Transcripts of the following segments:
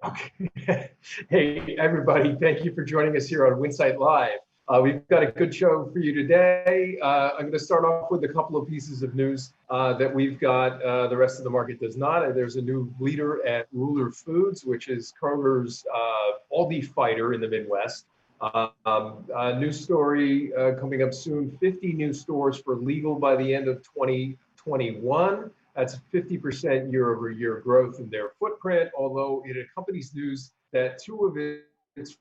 Okay. Hey, everybody. Thank you for joining us here on Winsight Live. We've got a good show for you today. I'm going to start off with a couple of pieces of news that we've got. The rest of the market does not. There's a new leader at Ruler Foods, which is Kroger's all-beef fighter in the Midwest. A new story coming up soon, 50 new stores for legal by the end of 2021. That's 50% year over year growth in their footprint, although it accompanies news that two of its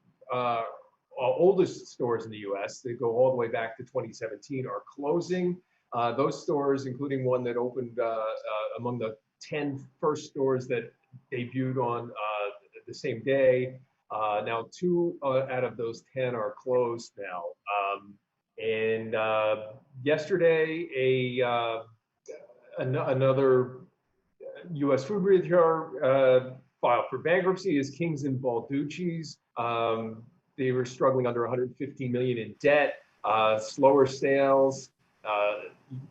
oldest stores in the US, that go all the way back to 2017, are closing. Those stores, including one that opened among the 10 first stores that debuted on the same day. Now, two out of those 10 are closed now. And yesterday, another U.S. food retailer filed for bankruptcy is Kings and Balducci's. They were struggling under 115 million in debt, slower sales,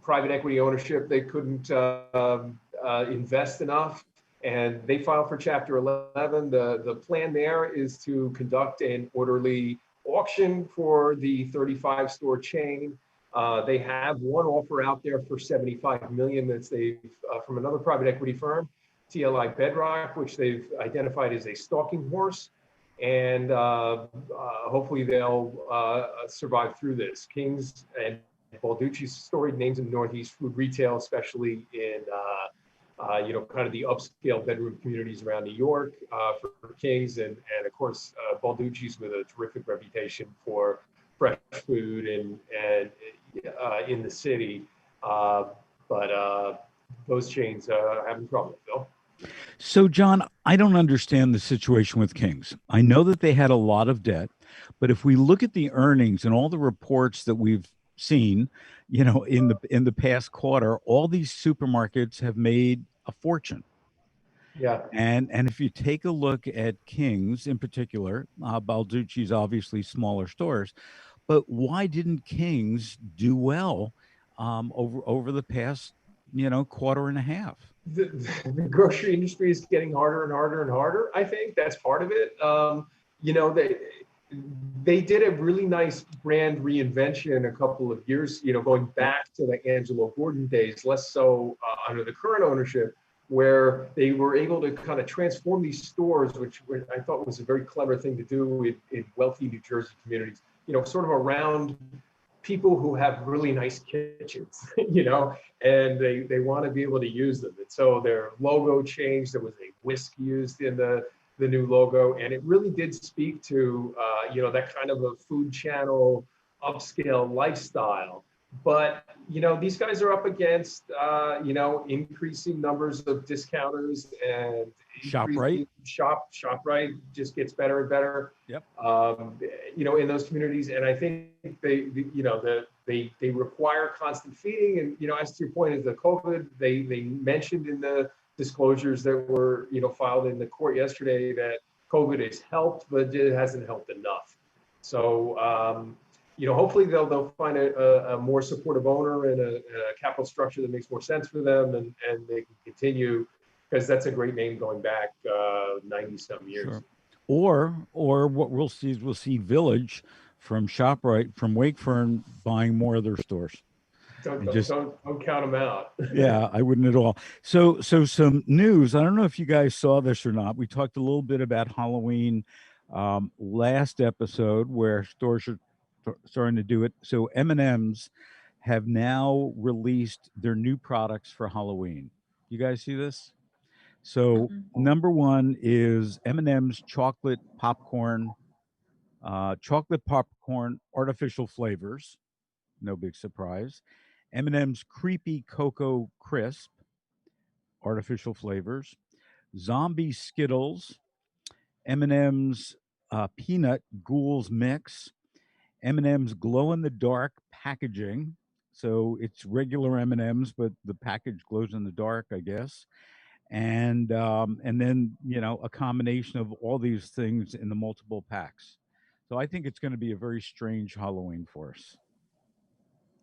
private equity ownership. They couldn't invest enough, and they filed for Chapter 11. The plan there is to conduct an orderly auction for the 35 store chain. They have one offer out there for 75 million that's from another private equity firm, TLI Bedrock, which they've identified as a stalking horse. And hopefully they'll survive through this. Kings and Balducci's storied names in Northeast food retail, especially in kind of the upscale bedroom communities around New York for Kings, and of course Balducci's with a terrific reputation for fresh food and in the city. But those chains are having trouble, Phil. So, John, I don't understand the situation with Kings. I know that they had a lot of debt, but if we look at the earnings and all the reports that we've seen, in the past quarter, all these supermarkets have made a fortune. Yeah. And if you take a look at Kings in particular, Balducci's obviously smaller stores, but why didn't Kings do well over the past quarter and a half? The grocery industry is getting harder and harder and harder. I think that's part of it. They did a really nice brand reinvention a couple of years, going back to the Angelo Gordon days, less so under the current ownership, where they were able to kind of transform these stores, which I thought was a very clever thing to do in wealthy New Jersey communities, sort of around people who have really nice kitchens, and they want to be able to use them. And so their logo changed. There was a whisk used in the new logo, and it really did speak to that kind of a food channel upscale lifestyle. But these guys are up against increasing numbers of discounters, and ShopRite just gets better and better. Yep. In those communities, and I think they require constant feeding. And as to your point, is the COVID, they mentioned in the disclosures that were filed in the court yesterday that COVID has helped, but it hasn't helped enough. So hopefully they'll find a more supportive owner and a capital structure that makes more sense for them, and they can continue, because that's a great name going back 90 some years. Sure. Or what we'll see is Village from ShopRite from Wakefern buying more of their stores. Don't count them out. Yeah, I wouldn't at all. So some news. I don't know if you guys saw this or not. We talked a little bit about Halloween last episode, where stores are starting to do it. So M&M's have now released their new products for Halloween. You guys see this? So number one is M&M's chocolate popcorn artificial flavors. No big surprise. M&M's creepy cocoa crisp, artificial flavors. Zombie Skittles. M&M's peanut ghouls mix. M&M's glow in the dark packaging. So it's regular M&M's, but the package glows in the dark, I guess. And then a combination of all these things in the multiple packs. So I think it's going to be a very strange Halloween for us,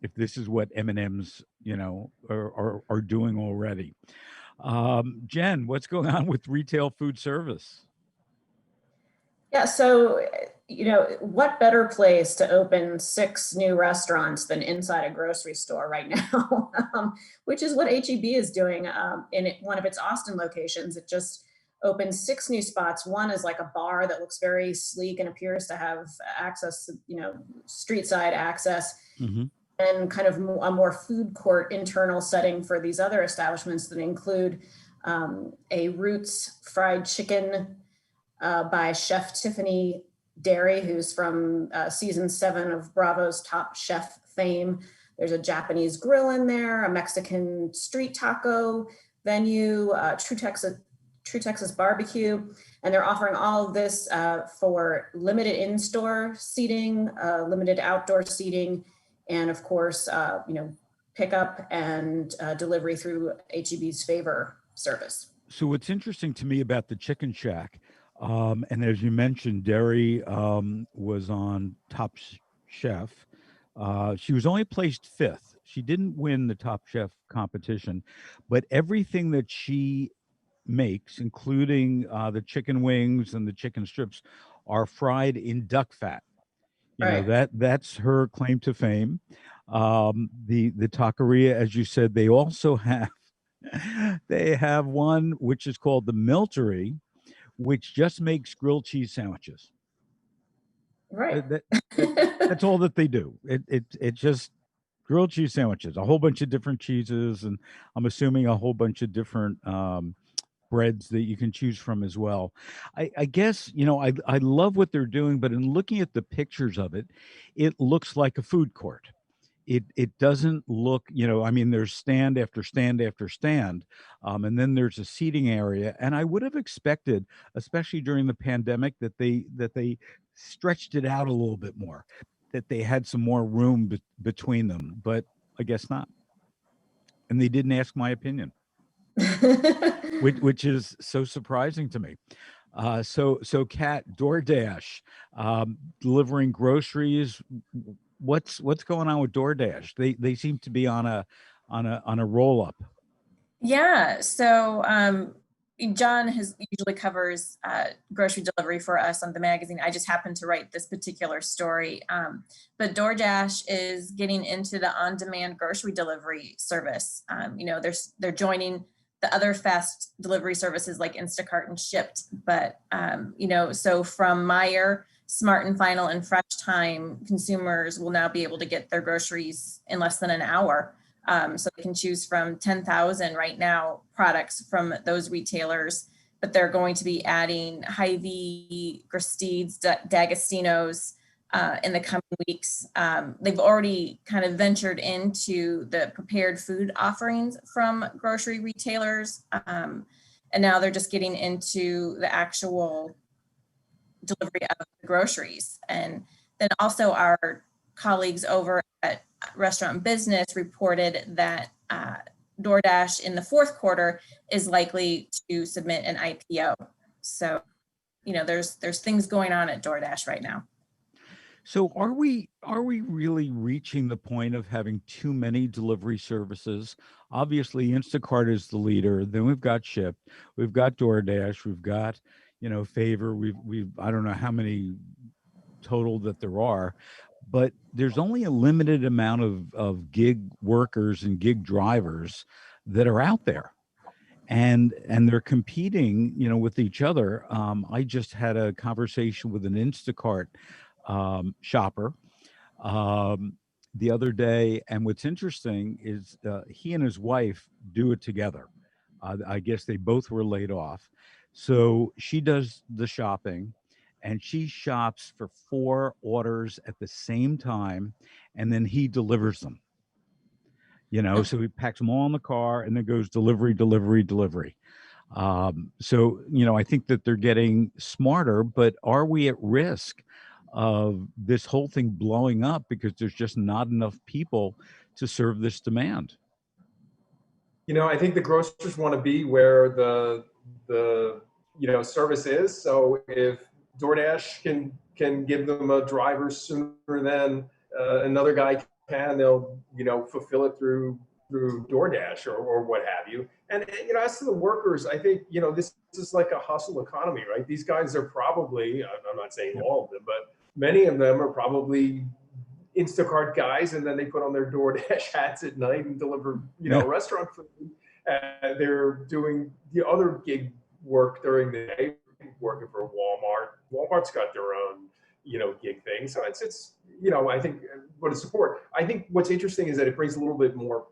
if this is what M&M's are doing already. Jen, what's going on with retail food service? Yeah, so, what better place to open 6 new restaurants than inside a grocery store right now? Which is what HEB is doing one of its Austin locations. It just opened 6 new spots. One is like a bar that looks very sleek and appears to have access to, street side access, Hmm. and kind of a more food court internal setting for these other establishments that include a Roots fried chicken by Chef Tiffany Derry, who's from season 7 of Bravo's Top Chef fame. There's a Japanese grill in there, a Mexican street taco venue, True Texas barbecue, and they're offering all of this for limited in-store seating, limited outdoor seating, and of course, pickup and delivery through HEB's Favor service. So what's interesting to me about the Chicken Shack, and as you mentioned, Derry was on Top Chef. She was only placed 5th. She didn't win the Top Chef competition, but everything that she makes, including the chicken wings and the chicken strips, are fried in duck fat. Right. That's her claim to fame. The taqueria, as you said, they also have they have one which is called the Miltery, which just makes grilled cheese sandwiches. Right. That's all that they do. It just grilled cheese sandwiches, a whole bunch of different cheeses, and I'm assuming a whole bunch of different breads that you can choose from as well. I guess I love what they're doing, but in looking at the pictures of it, it looks like a food court. It doesn't look, I mean, there's stand after stand after stand, and then there's a seating area. And I would have expected, especially during the pandemic, that they stretched it out a little bit more, that they had some more room between them. But I guess not. And they didn't ask my opinion, which is so surprising to me. So Kat, DoorDash, delivering groceries. What's going on with DoorDash? They seem to be on a roll up. Yeah. So John usually covers grocery delivery for us on the magazine. I just happened to write this particular story. But DoorDash is getting into the on-demand grocery delivery service. They're joining the other fast delivery services like Instacart and Shipt. But so from Meijer, Smart and Final, and Fresh Time, consumers will now be able to get their groceries in less than an hour. So they can choose from 10,000 right now products from those retailers, but they're going to be adding Hy-Vee, Gristedes, D'Agostino's in the coming weeks. They've already kind of ventured into the prepared food offerings from grocery retailers. And now they're just getting into the actual delivery of the groceries. And then also our colleagues over at Restaurant Business reported that DoorDash in the 4th quarter is likely to submit an IPO. So, there's things going on at DoorDash right now. So are we really reaching the point of having too many delivery services? Obviously, Instacart is the leader. Then we've got Shipt, we've got DoorDash, we've got Favor. We've I don't know how many total that there are, but there's only a limited amount of gig workers and gig drivers that are out there, and they're competing with each other. I just had a conversation with an Instacart shopper the other day, and what's interesting is he and his wife do it together. I guess they both were laid off, so she does the shopping, and she shops for 4 orders at the same time, and then he delivers them. So he packs them all in the car and then goes delivery, delivery, delivery. So I think that they're getting smarter, but are we at risk of this whole thing blowing up because there's just not enough people to serve this demand? I think the grocers want to be where the service is. So if DoorDash can give them a driver sooner than another guy can, they'll fulfill it through through DoorDash or what have you. And as to the workers, I think this is like a hustle economy, right? These guys are probably, I'm not saying all of them, but many of them are probably Instacart guys, and then they put on their DoorDash hats at night and deliver restaurant food. They're doing the other gig work during the day, working for Walmart. Walmart's got their own gig thing. So it's I think what to support. I think what's interesting is that it brings a little bit more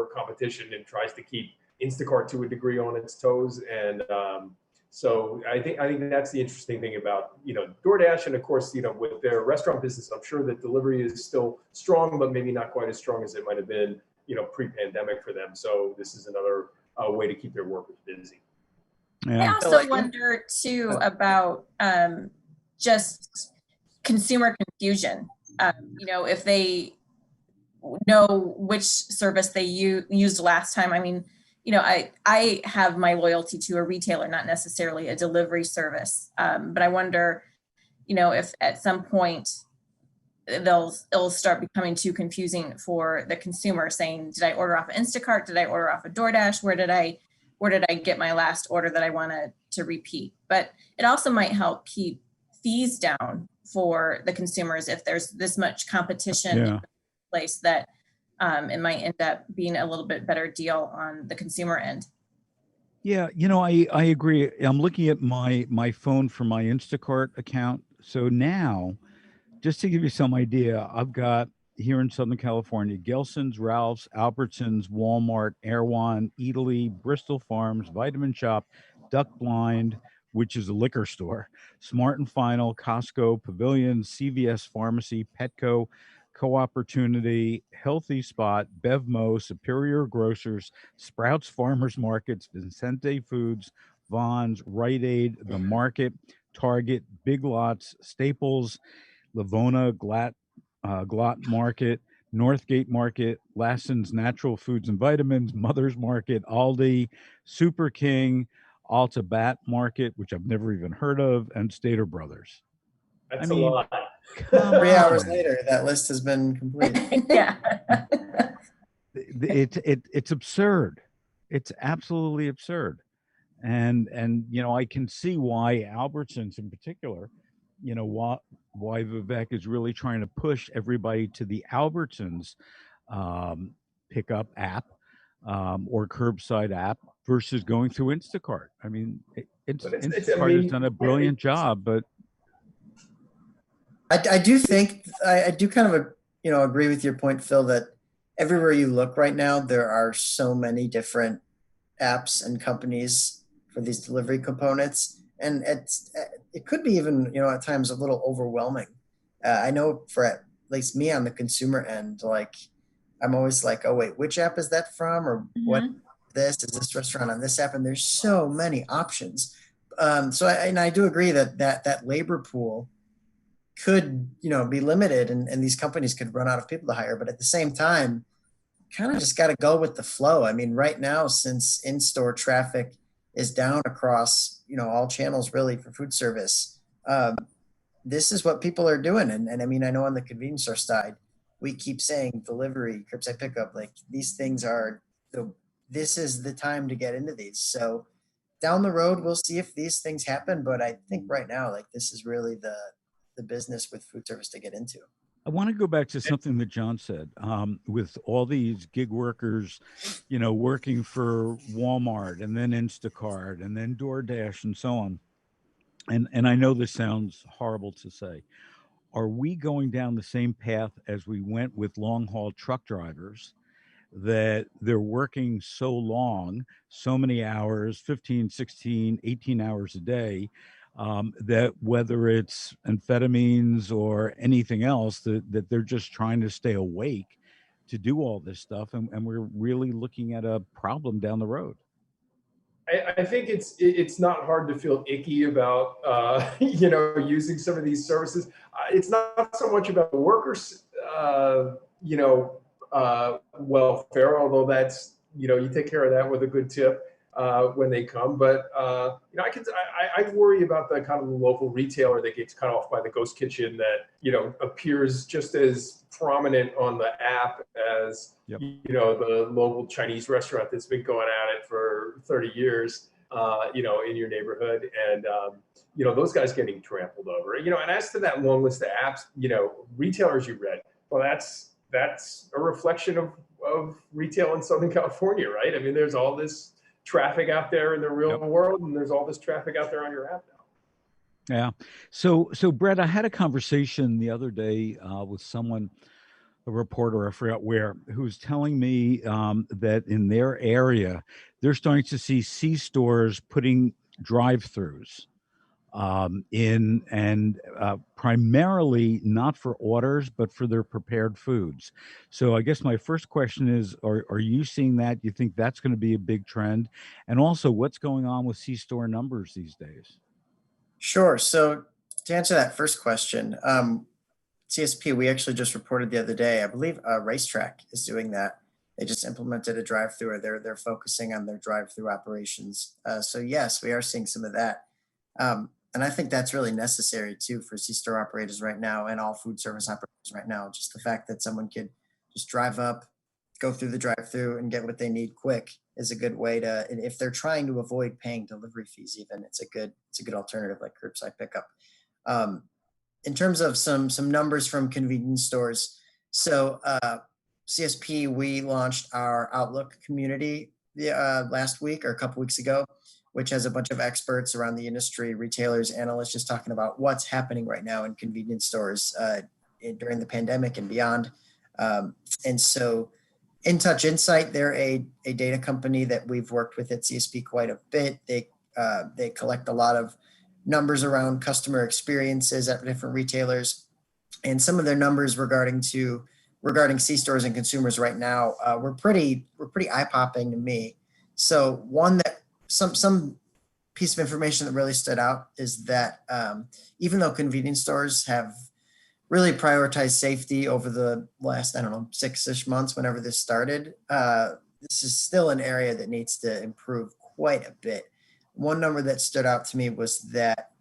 competition and tries to keep Instacart to a degree on its toes. And so I think that's the interesting thing about DoorDash, and of course with their restaurant business, I'm sure that delivery is still strong, but maybe not quite as strong as it might have been pre-pandemic for them. So this is another way to keep their workers busy. I also wonder too about just consumer confusion. If they know which service they used last time. I mean, I have my loyalty to a retailer, not necessarily a delivery service. But I wonder, if at some point it'll start becoming too confusing for the consumer, saying, did I order off of Instacart? Did I order off of DoorDash? Where did I get my last order that I wanted to repeat? But it also might help keep fees down for the consumers if there's this much competition in the place, that it might end up being a little bit better deal on the consumer end. Yeah, I agree. I'm looking at my phone for my Instacart account. So now, just to give you some idea, I've got here in Southern California, Gelson's, Ralph's, Albertsons, Walmart, Erewhon, Eataly, Bristol Farms, Vitamin Shoppe, Duck Blind, which is a liquor store, Smart and Final, Costco, Pavilion, CVS Pharmacy, Petco, Co-Opportunity, Healthy Spot, Bevmo, Superior Grocers, Sprouts Farmers Markets, Vincente Foods, Vons, Rite Aid, The Market, Target, Big Lots, Staples, Lavona, Glot Market, Northgate Market, Lassen's Natural Foods and Vitamins, Mother's Market, Aldi, Super King, Alta Bat Market, which I've never even heard of, and Stater Brothers. That's a lot. 3 hours later, that list has been completed. Yeah. It's absurd. It's absolutely absurd. And I can see why Albertsons in particular, why Vivek is really trying to push everybody to the Albertsons pickup app or curbside app versus going through Instacart. I mean, Instacart has done a brilliant job, but I do think I do kind of agree with your point, Phil, that everywhere you look right now, there are so many different apps and companies for these delivery components, and it could be even at times a little overwhelming. I know for at least me on the consumer end, like I'm always like, oh wait, which app is that from, or what is this restaurant on this app, and there's so many options. So I do agree that labor pool could be limited, and these companies could run out of people to hire. But at the same time, kind of just got to go with the flow. I mean, right now, since in-store traffic is down across all channels really for food service, this is what people are doing. And I mean, I know on the convenience store side, we keep saying delivery, curbside pickup, like these things are this is the time to get into these. So down the road, we'll see if these things happen. But I think right now, like this is really the business with food service to get into. I want to go back to something that John said, with all these gig workers, working for Walmart and then Instacart and then DoorDash and so on. And I know this sounds horrible to say. Are we going down the same path as we went with long haul truck drivers, that they're working so long, so many hours, 15, 16, 18 hours a day, that whether it's amphetamines or anything else, that they're just trying to stay awake to do all this stuff, and we're really looking at a problem down the road? I think it's not hard to feel icky about using some of these services. It's not so much about the workers welfare, although that's you take care of that with a good tip. when they come. But I worry about the kind of the local retailer that gets cut off by the ghost kitchen that appears just as prominent on the app as Yep. the local Chinese restaurant that's been going at it for 30 years. In your neighborhood, and those guys getting trampled over. And as to that long list of apps, retailers you read, well, that's a reflection of retail in Southern California, right? I mean, there's all this traffic out there in the real world, and there's all this traffic out there on your app now. Yeah. So Brett, I had a conversation the other day with someone, a reporter, I forgot where, who was telling me that in their area, they're starting to see C-stores putting drive-throughs in, and primarily not for orders, but for their prepared foods. So I guess my first question is, are you seeing that? Do you think that's going to be a big trend? And also, what's going on with C-store numbers these days? Sure. So to answer that first question, CSP, we actually just reported the other day, I believe Racetrack is doing that. They just implemented a drive-through, or they're focusing on their drive-through operations. So yes, we are seeing some of that. And I think that's really necessary too for C-store operators right now, and all food service operators right now. Just the fact that someone could just drive up, go through the drive-through and get what they need quick is a good way to, and if they're trying to avoid paying delivery fees even, it's a good alternative, like curbside pickup. In terms of some numbers from convenience stores, so CSP, we launched our Outlook community last week or a couple weeks ago, which has a bunch of experts around the industry, retailers, analysts, just talking about what's happening right now in convenience stores during the pandemic and beyond. And so InTouch Insight, they're a data company that we've worked with at CSP quite a bit. They collect a lot of numbers around customer experiences at different retailers, and some of their numbers regarding C-stores and consumers right now were pretty eye-popping to me. So one that some piece of information that really stood out is that even though convenience stores have really prioritized safety over the last, 6-ish months, whenever this started, this is still an area that needs to improve quite a bit. One number that stood out to me was that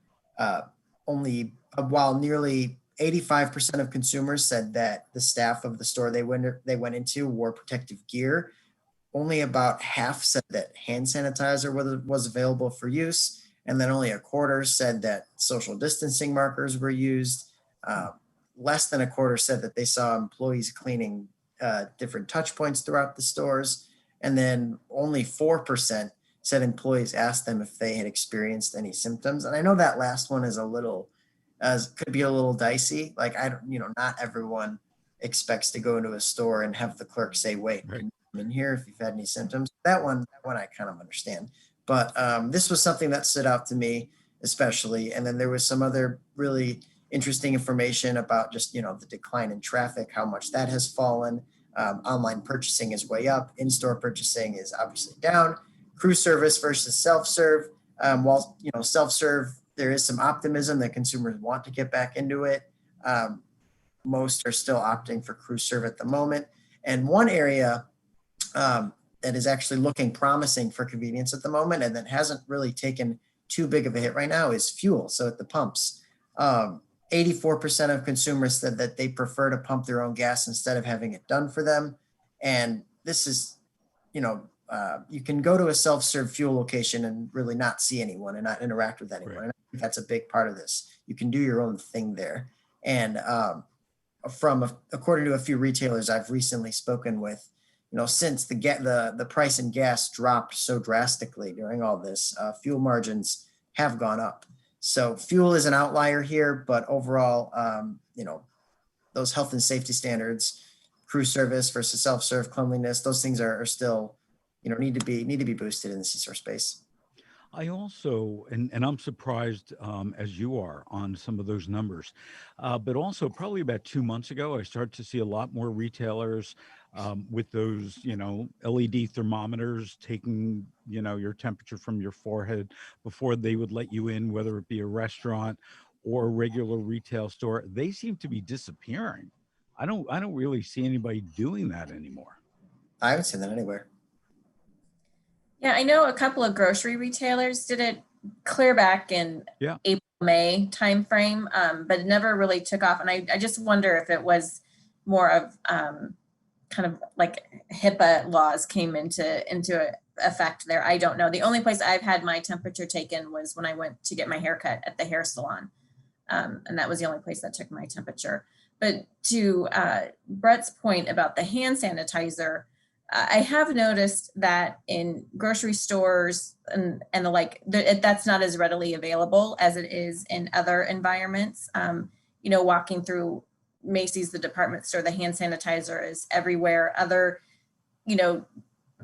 while nearly 85% of consumers said that the staff of the store they went into wore protective gear, only about half said that hand sanitizer was available for use, and then only a quarter said that social distancing markers were used. Less than a quarter said that they saw employees cleaning different touch points throughout the stores, and then only 4% said employees asked them if they had experienced any symptoms. And I know that last one is could be a little dicey. Like, not everyone expects to go into a store and have the clerk say, "Wait, Right. can you come in here if you've had any symptoms?" That one I kind of understand. But this was something that stood out to me especially. And then there was some other really interesting information about just, the decline in traffic, how much that has fallen. Online purchasing is way up. In-store purchasing is obviously down. Crew service versus self-serve. While, self-serve, there is some optimism that consumers want to get back into it. Most are still opting for crew serve at the moment. And one area that is actually looking promising for convenience at the moment, and that hasn't really taken too big of a hit right now, is fuel. So at the pumps, 84% of consumers said that they prefer to pump their own gas instead of having it done for them. And this is, you can go to a self-serve fuel location and really not see anyone and not interact with anyone. Right. And I think that's a big part of this. You can do your own thing there. And according to a few retailers I've recently spoken with, since the price in gas dropped so drastically during all this, fuel margins have gone up. So fuel is an outlier here, but overall, those health and safety standards, crew service versus self-serve, cleanliness, those things are still, need to be boosted in the C-store space. I also, and I'm surprised as you are on some of those numbers, but also probably about 2 months ago, I started to see a lot more retailers with those, LED thermometers taking, your temperature from your forehead before they would let you in, whether it be a restaurant or a regular retail store. They seem to be disappearing. I don't really see anybody doing that anymore. I haven't seen that anywhere. Yeah, I know a couple of grocery retailers did it clear back in Yeah. April, May timeframe, but it never really took off. And I just wonder if it was more of kind of like HIPAA laws came into effect there. I don't know. The only place I've had my temperature taken was when I went to get my haircut at the hair salon. And that was the only place that took my temperature. But to Brett's point about the hand sanitizer, I have noticed that in grocery stores and the like, that's not as readily available as it is in other environments. You know, walking through Macy's, the department store, the hand sanitizer is everywhere. Other, you know,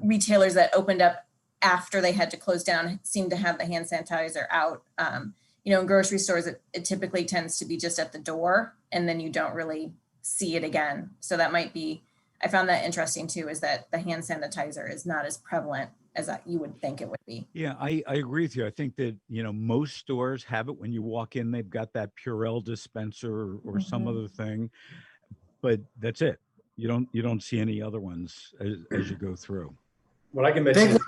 retailers that opened up after they had to close down seem to have the hand sanitizer out. You know, in grocery stores, it typically tends to be just at the door, and then you don't really see it again. So that might be, I found that interesting too, is that the hand sanitizer is not as prevalent as you would think it would be. Yeah, I agree with you. I think that, you know, most stores have it when you walk in, they've got that Purell dispenser or some other thing, but that's it. You don't see any other ones as you go through. What I can mention is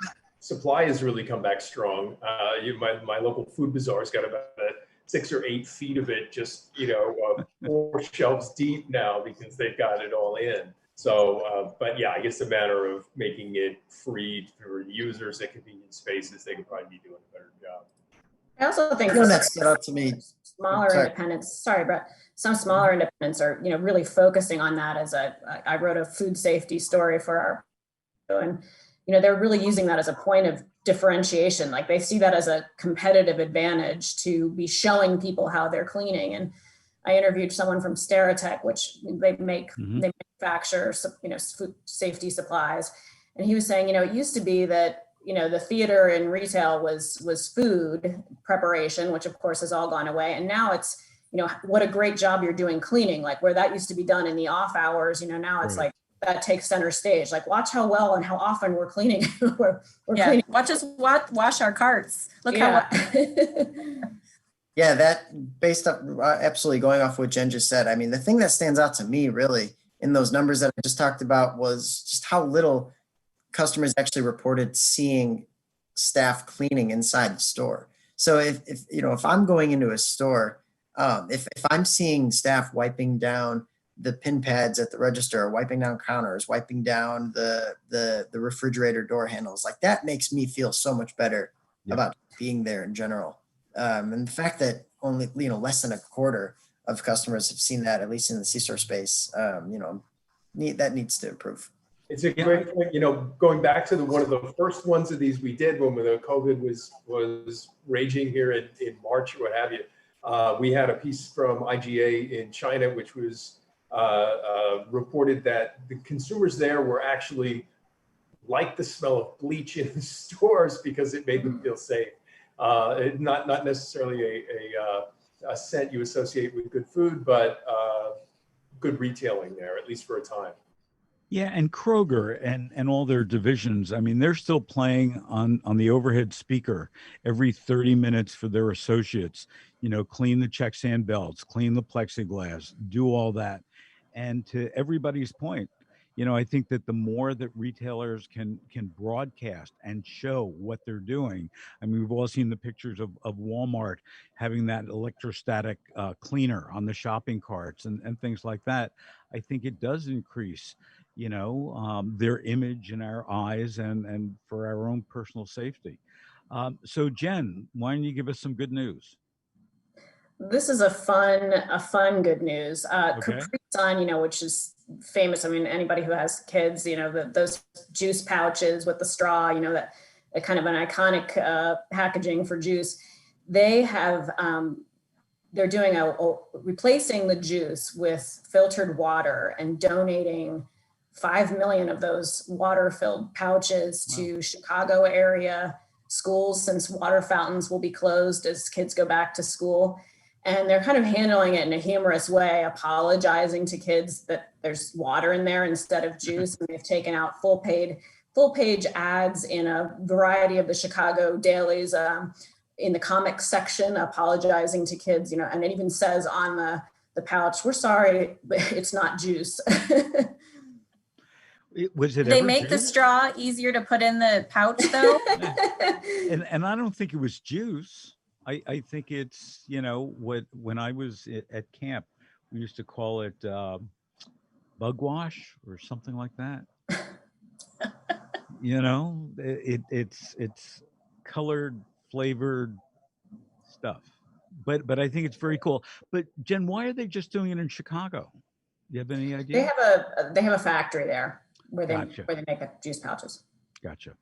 supply has really come back strong. My local food bazaar's got about 6 or 8 feet of it, just, you know, 4 shelves deep now because they've got it all in. So, but yeah, I guess a matter of making it free for users at convenient spaces, they could probably be doing a better job. I also think One that stood out to me. smaller Sorry. independents, sorry, Brett, some smaller independents are, you know, really focusing on that as I wrote a food safety story for our, and, you know, they're really using that as a point of differentiation. Like they see that as a competitive advantage to be showing people how they're cleaning. And I interviewed someone from Steritech, which they manufacture, you know, food safety supplies. And he was saying, you know, it used to be that, you know, the theater and retail was food preparation, which of course has all gone away. And now it's, you know, what a great job you're doing cleaning, like where that used to be done in the off hours, you know, now it's like that takes center stage. Like watch how well and how often we're cleaning. we're cleaning. Watch us wash our carts. Look how Yeah, that based up absolutely going off what Jen just said. I mean, the thing that stands out to me really in those numbers that I just talked about was just how little customers actually reported seeing staff cleaning inside the store. So if you know, if I'm going into a store, if I'm seeing staff wiping down the pin pads at the register, wiping down counters, wiping down the refrigerator door handles, like that makes me feel so much better about being there in general. And the fact that only, you know, less than a quarter of customers have seen that, at least in the C-store space, you know, that needs to improve. It's a great point. You know, going back to one of the first ones of these we did when the COVID was raging here in March or what have you. We had a piece from IGA in China, which was reported that the consumers there were actually liked the smell of bleach in the stores because it made them feel safe. Not necessarily a scent you associate with good food, but good retailing there, at least for a time. Yeah, and Kroger and all their divisions, I mean, they're still playing on the overhead speaker every 30 minutes for their associates, you know, clean the check stand belts, clean the plexiglass, do all that. And to everybody's point, you know, I think that the more that retailers can broadcast and show what they're doing. I mean, we've all seen the pictures of Walmart having that electrostatic cleaner on the shopping carts and things like that. I think it does increase, you know, their image in our eyes and for our own personal safety. So Jen, why don't you give us some good news? This is a fun good news. Okay. Capri Sun, you know, which is famous. I mean, anybody who has kids, you know, those juice pouches with the straw, you know, that kind of an iconic packaging for juice. They have, they're doing replacing the juice with filtered water and donating 5 million of those water-filled pouches to Chicago area schools, since water fountains will be closed as kids go back to school. And they're kind of handling it in a humorous way, apologizing to kids that there's water in there instead of juice. And they've taken out full page ads in a variety of the Chicago dailies, in the comics section, apologizing to kids, you know, and it even says on the pouch, "We're sorry, but it's not juice." Was it They ever make the juice? straw easier to put in the pouch though. And I don't think it was juice. I think it's, you know, when I was at camp, we used to call it bug wash or something like that. You know, it's colored, flavored stuff. But I think it's very cool. But Jen, why are they just doing it in Chicago? You have any idea? They have a factory there where Gotcha. they make the juice pouches. Gotcha.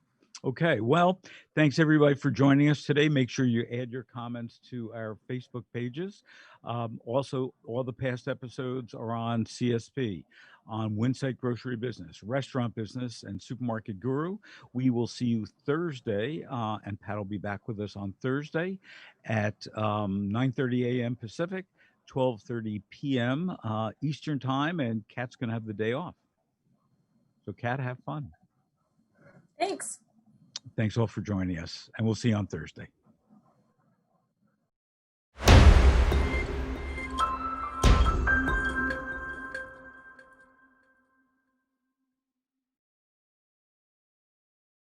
Okay. Well, thanks everybody for joining us today. Make sure you add your comments to our Facebook pages. Also, all the past episodes are on CSP, on Winsight Grocery Business, Restaurant Business, and Supermarket Guru. We will see you Thursday, and Pat will be back with us on Thursday at 9:30 a.m. Pacific, 12:30 p.m. Eastern Time, and Kat's going to have the day off. So, Kat, have fun. Thanks. Thanks all for joining us, and we'll see you on Thursday.